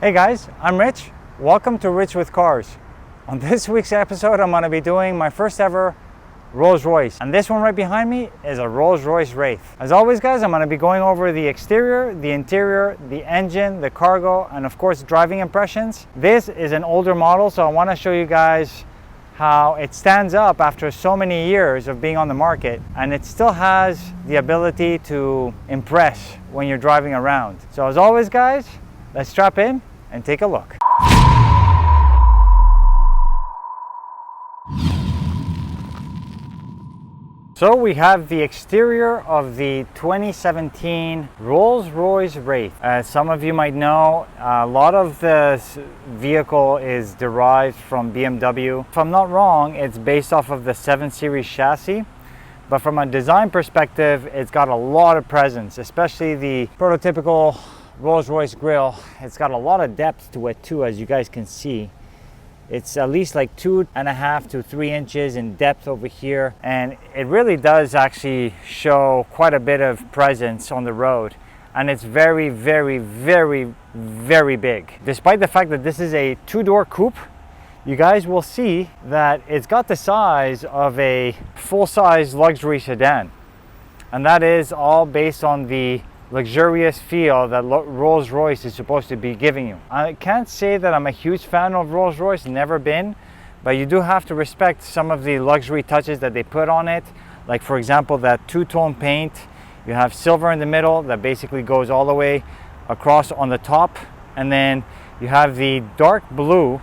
Hey guys, I'm Rich. Welcome to Rich with Cars. On this week's episode, I'm going to be doing my first ever Rolls-Royce. And this one right behind me is a Rolls-Royce Wraith. As always guys, I'm going to be going over the exterior, the interior, the engine, the cargo, and of course driving impressions. This is an older model, so I want to show you guys how it stands up after so many years of being on the market, and it still has the ability to impress when you're driving around. So as always guys, let's strap in and take a look. So we have the exterior of the 2017 Rolls-Royce Wraith. As some of you might know, a lot of this vehicle is derived from BMW. If I'm not wrong, it's based off of the 7 Series chassis. But from a design perspective, it's got a lot of presence, especially the prototypical Rolls-Royce grille. It's got a lot of depth to it too, as you guys can see. It's at least like 2.5 to 3 inches in depth over here, and it really does actually show quite a bit of presence on the road. And it's very, very, very, very big. Despite the fact that this is a 2-door coupe, you guys will see that it's got the size of a full-size luxury sedan. And that is all based on the luxurious feel that Rolls-Royce is supposed to be giving you. I can't say that I'm a huge fan of Rolls-Royce, never been, but you do have to respect some of the luxury touches that they put on it. Like for example, that two-tone paint. You have silver in the middle that basically goes all the way across on the top, and then you have the dark blue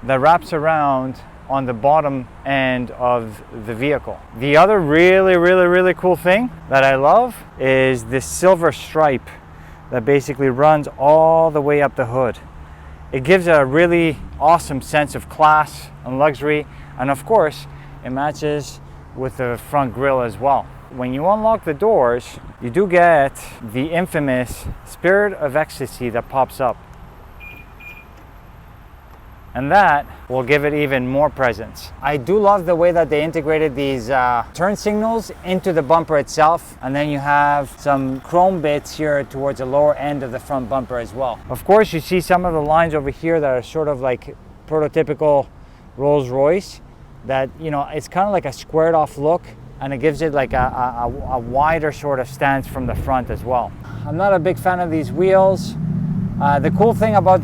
that wraps around on the bottom end of the vehicle. The other really cool thing that I love is this silver stripe that basically runs all the way up the hood. It gives a really awesome sense of class and luxury, and of course it matches with the front grille as well. When you unlock the doors, you do get the infamous Spirit of Ecstasy that pops up. And that will give it even more presence. I do love the way that they integrated these turn signals into the bumper itself, and then you have some chrome bits here towards the lower end of the front bumper as well. Of course, you see some of the lines over here that are sort of like prototypical Rolls-Royce, that, you know, it's kind of like a squared off look, and it gives it like a wider sort of stance from the front as well. I'm not a big fan of these wheels. The cool thing about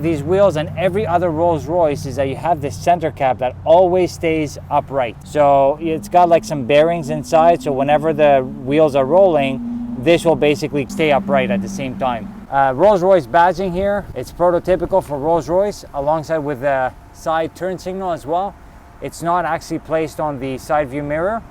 these wheels and every other Rolls-Royce is that you have this center cap that always stays upright. So it's got like some bearings inside, so whenever the wheels are rolling, this will basically stay upright at the same time. Rolls-Royce badging here, it's prototypical for Rolls-Royce, alongside with the side turn signal as well. It's not actually placed on the side view mirror.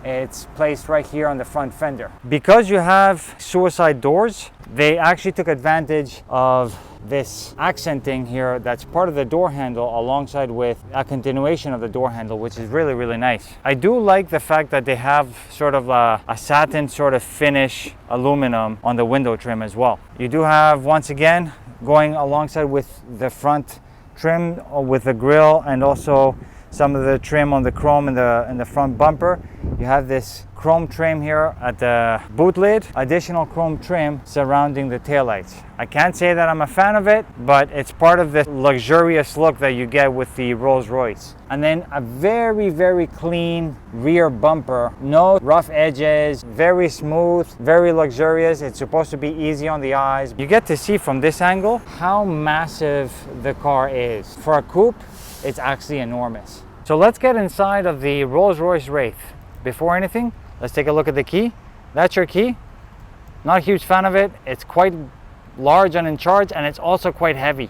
It's placed right here on the front fender. Because you have suicide doors, they actually took advantage of this accenting here that's part of the door handle, alongside with a continuation of the door handle, which is really nice. I do like the fact that they have sort of a satin sort of finish aluminum on the window trim as well. You do have, once again, going alongside with the front trim with the grille, and also some of the trim on the chrome in the front bumper. You have this chrome trim here at the boot lid, additional chrome trim surrounding the taillights. I can't say that I'm a fan of it, but it's part of the luxurious look that you get with the Rolls-Royce. And then a very clean rear bumper, no rough edges, very smooth, very luxurious. It's supposed to be easy on the eyes. You get to see from this angle how massive the car is. For a coupe, it's actually enormous. So let's get inside of the Rolls-Royce Wraith. Before anything, let's take a look at the key. That's your key. Not a huge fan of it. It's quite large and in charge, and it's also quite heavy.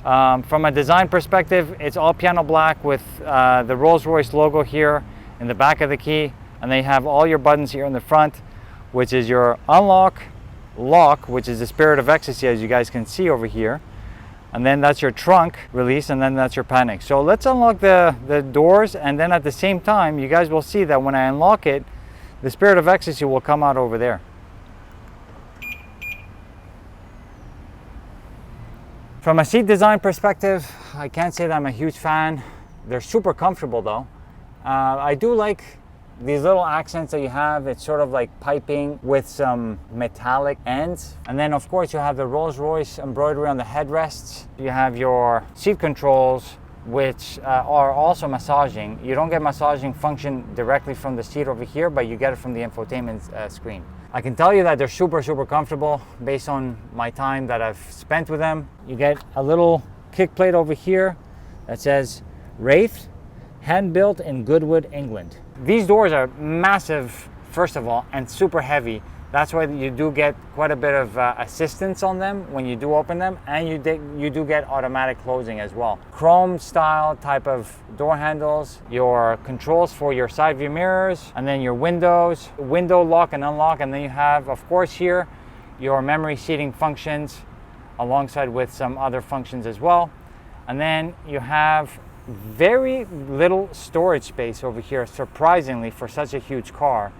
From a design perspective, it's all piano black with the Rolls-Royce logo here in the back of the key, and they have all your buttons here in the front, which is your unlock, lock, which is the Spirit of Ecstasy, as you guys can see over here. And then that's your trunk release, and then that's your panic. So let's unlock the doors, and then at the same time, you guys will see that when I unlock it, the Spirit of Ecstasy will come out over there. From a seat design perspective, I can't say that I'm a huge fan. They're super comfortable though. I do like These little accents that you have, it's sort of like piping with some metallic ends. And then of course you have the Rolls-Royce embroidery on the headrests. You have your seat controls, which are also massaging. You don't get massaging function directly from the seat over here, but you get it from the infotainment screen. I can tell you that they're super, super comfortable based on my time that I've spent with them. You get a little kick plate over here that says Wraith, hand-built in Goodwood, England. These doors are massive, first of all, and super heavy. That's why you do get quite a bit of assistance on them when you do open them, and you do get automatic closing as well. Chrome style type of door handles, your controls for your side view mirrors, and then your windows, window lock and unlock, and then you have, of course, here your memory seating functions alongside with some other functions as well. And then you have very little storage space over here, surprisingly, for such a huge car.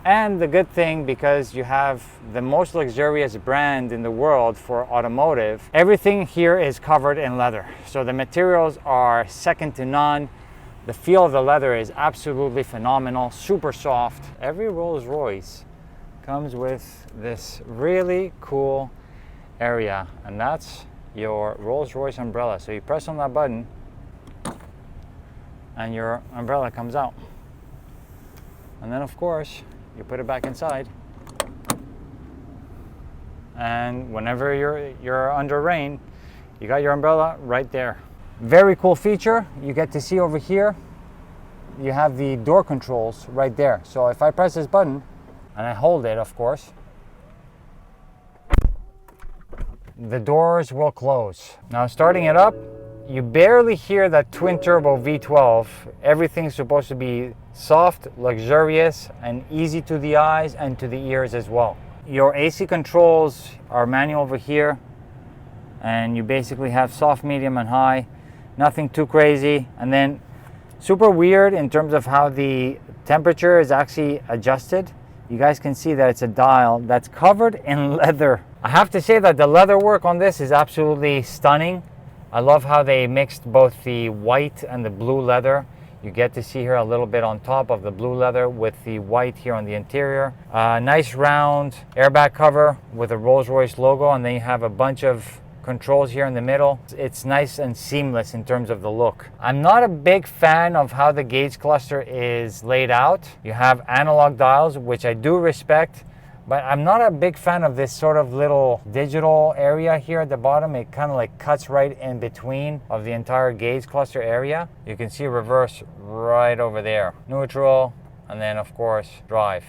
And the good thing, because you have the most luxurious brand in the world for automotive, everything here is covered in leather. So the materials are second to none. The feel of the leather is absolutely phenomenal, super soft. Every Rolls-Royce comes with this really cool area, and that's your Rolls-Royce umbrella. So you press on that button and your umbrella comes out. And then of course, you put it back inside, and whenever you're under rain, you got your umbrella right there. Very cool feature. You get to see over here, you have the door controls right there. So if I press this button and I hold it, of course, the doors will close. Now starting it up, you barely hear that twin turbo V12. Everything's supposed to be soft, luxurious, and easy to the eyes and to the ears as well. Your AC controls are manual over here, and you basically have soft, medium, and high. Nothing too crazy. And then super weird in terms of how the temperature is actually adjusted. You guys can see that it's a dial that's covered in leather. I have to say that the leather work on this is absolutely stunning. I love how they mixed both the white and the blue leather. You get to see here a little bit on top of the blue leather with the white here on the interior. Nice round airbag cover with a Rolls-Royce logo, and then you have a bunch of controls here in the middle. It's nice and seamless in terms of the look. I'm not a big fan of how the gauge cluster is laid out. You have analog dials, which I do respect, but I'm not a big fan of this sort of little digital area here at the bottom. It kind of like cuts right in between of the entire gauge cluster area. You can see reverse right over there. Neutral, and then of course drive.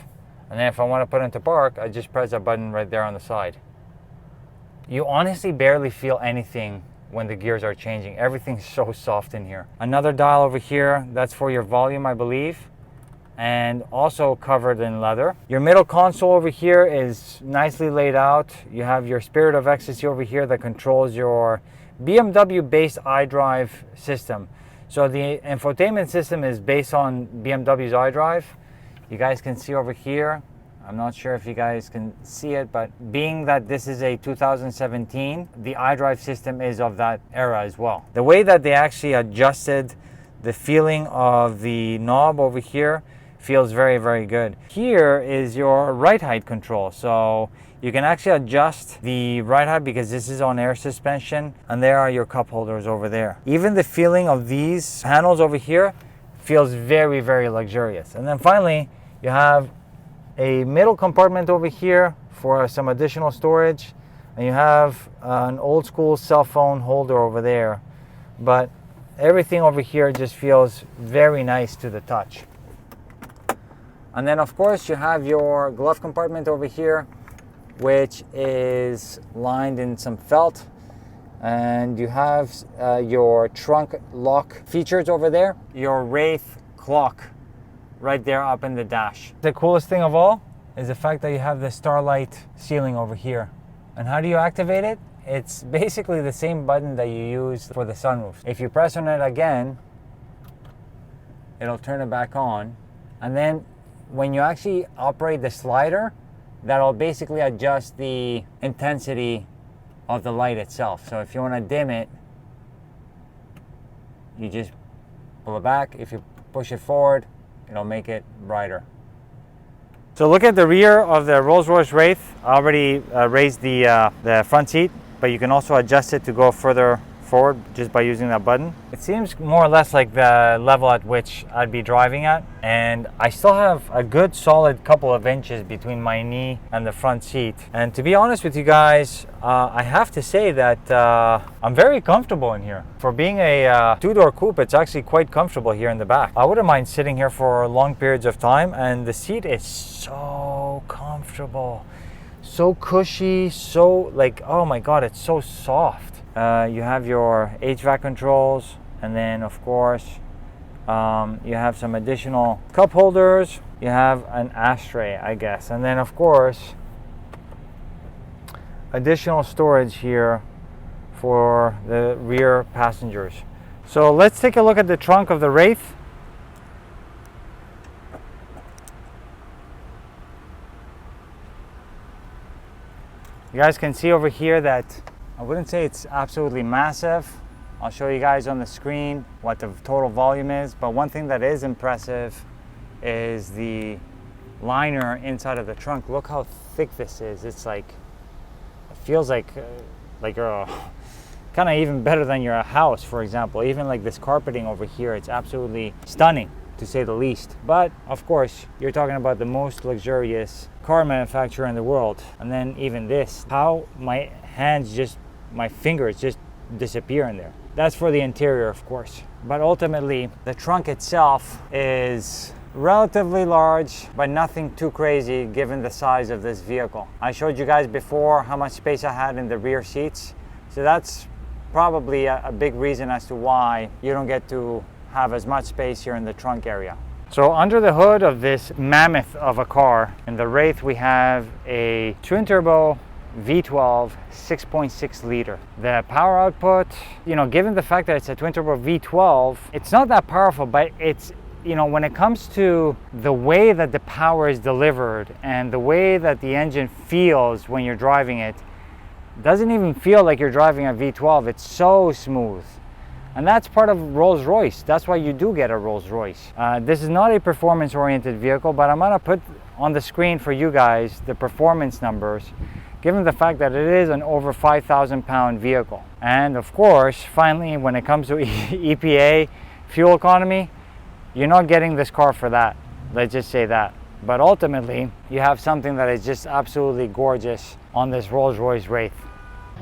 And then if I want to put into park, I just press a button right there on the side. You honestly barely feel anything when the gears are changing. Everything's so soft in here. Another dial over here, that's for your volume, I believe, and also covered in leather. Your middle console over here is nicely laid out. You have your Spirit of Ecstasy over here that controls your BMW-based iDrive system. So the infotainment system is based on BMW's iDrive. You guys can see over here, I'm not sure if you guys can see it, but being that this is a 2017, the iDrive system is of that era as well. The way that they actually adjusted the feeling of the knob over here feels very, very good. Here is your ride height control. So you can actually adjust the ride height because this is on air suspension, and there are your cup holders over there. Even the feeling of these panels over here feels very, very luxurious. And then finally, you have a middle compartment over here for some additional storage, and you have an old school cell phone holder over there, but everything over here just feels very nice to the touch. And then of course you have your glove compartment over here, which is lined in some felt, and you have your trunk lock features over there, your Wraith clock right there up in the dash. The coolest thing of all is the fact that you have the starlight ceiling over here. And how do you activate it? It's basically the same button that you use for the sunroof. If you press on it again, it'll turn it back on. And then when you actually operate the slider, that'll basically adjust the intensity of the light itself. So if you want to dim it, you just pull it back. If you push it forward, it'll make it brighter. So look at the rear of the Rolls-Royce Wraith. I already raised the front seat, but you can also adjust it to go further forward just by using that button. It seems more or less like the level at which I'd be driving at, and I still have a good solid couple of inches between my knee and the front seat. And to be honest with you guys, I have to say that I'm very comfortable in here. For being a two-door coupe, it's actually quite comfortable here in the back. I wouldn't mind sitting here for long periods of time, and the seat is so comfortable, so cushy, so like, oh my god, it's so soft. You have your HVAC controls, and then of course you have some additional cup holders. You have an ashtray, I guess, and then of course additional storage here for the rear passengers. So let's take a look at the trunk of the Wraith. You guys can see over here that I wouldn't say it's absolutely massive. I'll show you guys on the screen what the total volume is, but one thing that is impressive is the liner inside of the trunk. Look how thick this is. It's like, it feels like you're kind of even better than your house, for example. Even like this carpeting over here, it's absolutely stunning, to say the least. But of course, you're talking about the most luxurious car manufacturer in the world. And then even this, how my fingers just disappear in there. That's for the interior, of course. But ultimately, the trunk itself is relatively large, but nothing too crazy given the size of this vehicle. I showed you guys before how much space I had in the rear seats. So that's probably a big reason as to why you don't get to have as much space here in the trunk area. So under the hood of this mammoth of a car, in the Wraith, we have a twin turbo V12 6.6 liter. The power output, given the fact that it's a twin turbo V12, it's not that powerful, but it's, when it comes to the way that the power is delivered and the way that the engine feels when you're driving it, doesn't even feel like you're driving a V12. It's so smooth. And that's part of Rolls-Royce. That's why you do get a Rolls-Royce. This is not a performance-oriented vehicle, but I'm gonna put on the screen for you guys the performance numbers, given the fact that it is an over 5,000 pound vehicle. And of course, finally, when it comes to EPA fuel economy, you're not getting this car for that. Let's just say that. But ultimately, you have something that is just absolutely gorgeous on this Rolls-Royce Wraith.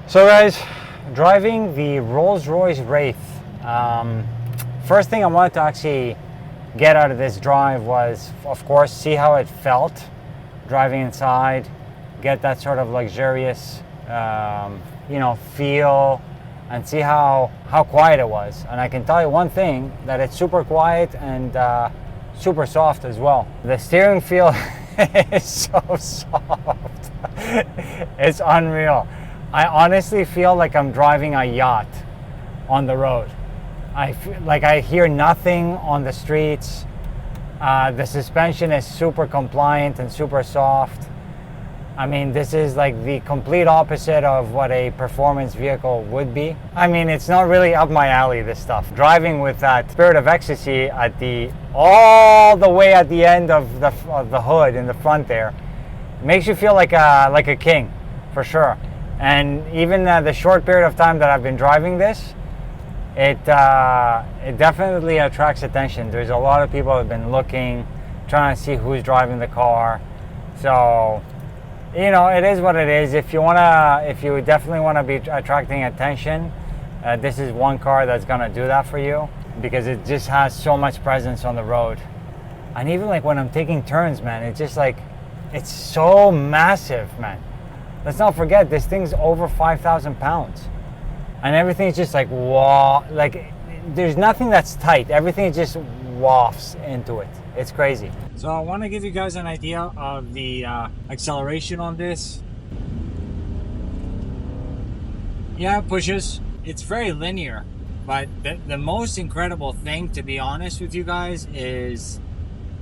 So guys, driving the Rolls-Royce Wraith, first thing I wanted to actually get out of this drive was, of course, see how it felt driving inside, get that sort of luxurious feel, and see how quiet it was. And I can tell you one thing, that it's super quiet and super soft as well. The steering feel is so soft. It's unreal. I honestly feel like I'm driving a yacht on the road. I feel like I hear nothing on the streets. The suspension is super compliant and super soft. I mean, this is like the complete opposite of what a performance vehicle would be. I mean, it's not really up my alley, this stuff. Driving with that Spirit of Ecstasy all the way at the end of the hood in the front there, makes you feel like a king, for sure. And even the short period of time that I've been driving this, it definitely attracts attention. There's a lot of people who have been looking, trying to see who's driving the car. So, it is what it is. If you definitely want to be attracting attention, this is one car that's gonna do that for you, because it just has so much presence on the road. And even like when I'm taking turns, man, it's just like, it's so massive, man. Let's not forget, this thing's over 5,000 pounds. And everything's just like, like there's nothing that's tight. Everything just wafts into it. It's crazy. So I want to give you guys an idea of the acceleration on this. Yeah, it pushes. It's very linear. But the most incredible thing, to be honest with you guys, is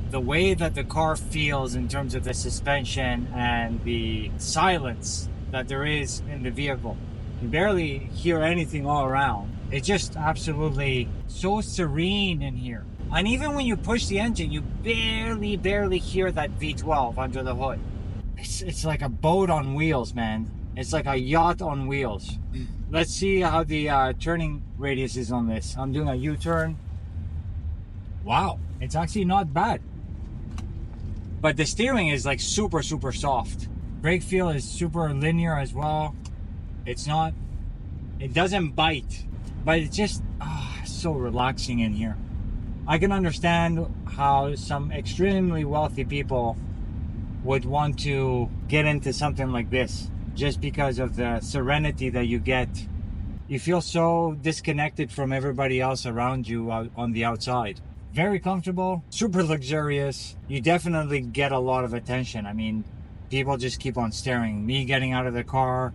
the way that the car feels in terms of the suspension and the silence that there is in the vehicle. You barely hear anything all around. It's just absolutely so serene in here. And even when you push the engine, you barely hear that V12 under the hood. It's like a boat on wheels, man. It's like a yacht on wheels. Let's see how the turning radius is on this. I'm doing a U-turn. Wow, it's actually not bad. But the steering is like super soft. Brake feel is super linear as well. It doesn't bite, but it's just so relaxing in here. I can understand how some extremely wealthy people would want to get into something like this, just because of the serenity that you get. You feel so disconnected from everybody else around you on the outside. Very comfortable, super luxurious. You definitely get a lot of attention. I mean, people just keep on staring. Me getting out of the car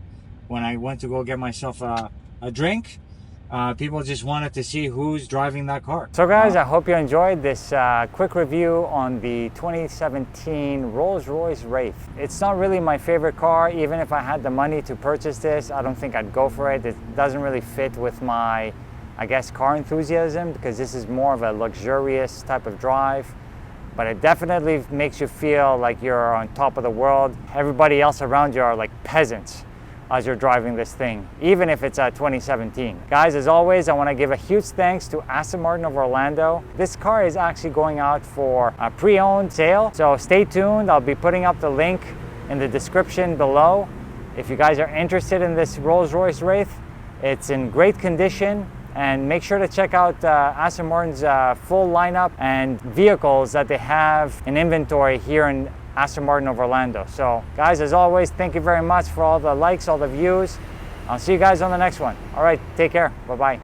when I went to go get myself a drink, people just wanted to see who's driving that car. So guys, I hope you enjoyed this quick review on the 2017 Rolls-Royce Wraith. It's not really my favorite car. Even if I had the money to purchase this, I don't think I'd go for it. It doesn't really fit with my, I guess, car enthusiasm, because this is more of a luxurious type of drive. But it definitely makes you feel like you're on top of the world. Everybody else around you are like peasants as you're driving this thing, even if it's a 2017. Guys, as always, I want to give a huge thanks to Aston Martin of Orlando. This car is actually going out for a pre-owned sale, so stay tuned. I'll be putting up the link in the description below. If you guys are interested in this Rolls-Royce Wraith, it's in great condition, and make sure to check out Aston Martin's full lineup and vehicles that they have in inventory here in Aston Martin of Orlando. So guys, as always, thank you very much for all the likes, all the views. I'll see you guys on the next one. All right, take care. Bye-bye.